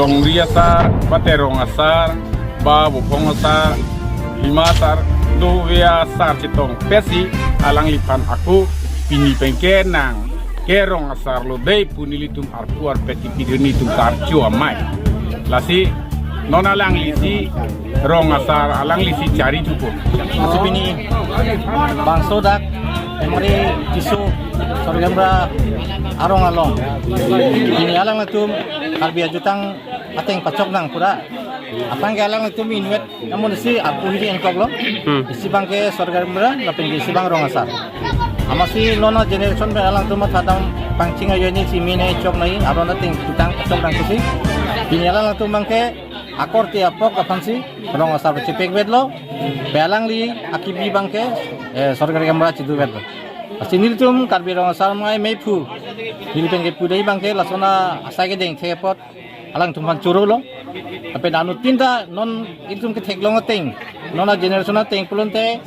long riasar baterong asar ba bupong asar lima asar do via asar citong pesi alang lipan aku pini pengke nang kerong asar lo dei punilitum arpuar peti pideni tum karcio amai lasi non alang lisi rong asar alang lisi cari cukup Masipini Bang Sodak Emori Tisu Sorgambra Arong Along ini alang natum Kalbia jutang ateng pacok nang pura apang ke alang natum inuet namun si aku hiri engkog lo isi bangke Sorgambra lapin isi bang rong asar amasi nona generation be alang tumat hadang pangcing ayo ni si mine cok nai arong nating jutang pacok nang kusi ini alang natum bangke akor ti apok kapan si rong asar cipek bedlo belang li akibi bangke sorgar gamra cidu bedlo asinil tum karbi rong asar mai meipu dilipen ke pudai bangke lasona asai ke deng thepot alang tumpan churu lo tapi nanu tinta non itum ke theklong teng nona generation teng pulunte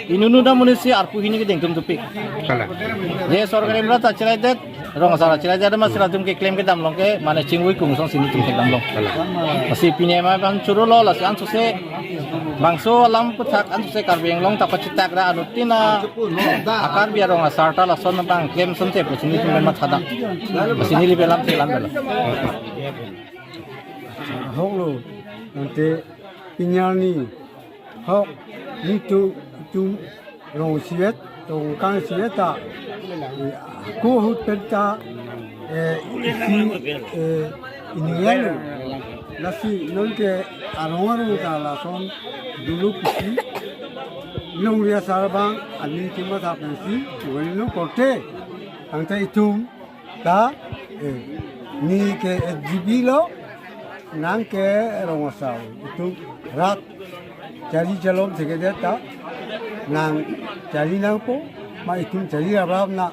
inunu da munisi arpu hini ke deng tum tupik kala je sorgar gamra ta chilai det rong asar chilai jada mas tum ke claim ke dam long ke mane chingui kungsong sini tum thek dam long asi pine ma ban churu lo las an se bangso alam putak an se karbeng long ta pacitak ra anutina akar biar rong asar ta lason bang claim sonte pe sini tum ma thada sini li belam te lam bela hok lo nanti pinyani hok itu rong siet rong kang siet ta ko hut penta ini nasi nonke arong ta la son dulu kusi nong ria sarabang anin timba ta pensi wani no korte angta itum ta ni ke jibilo nang ke rongosau itu rat jadi jalom segede ta nang jadi nang po ma itu jadi abam na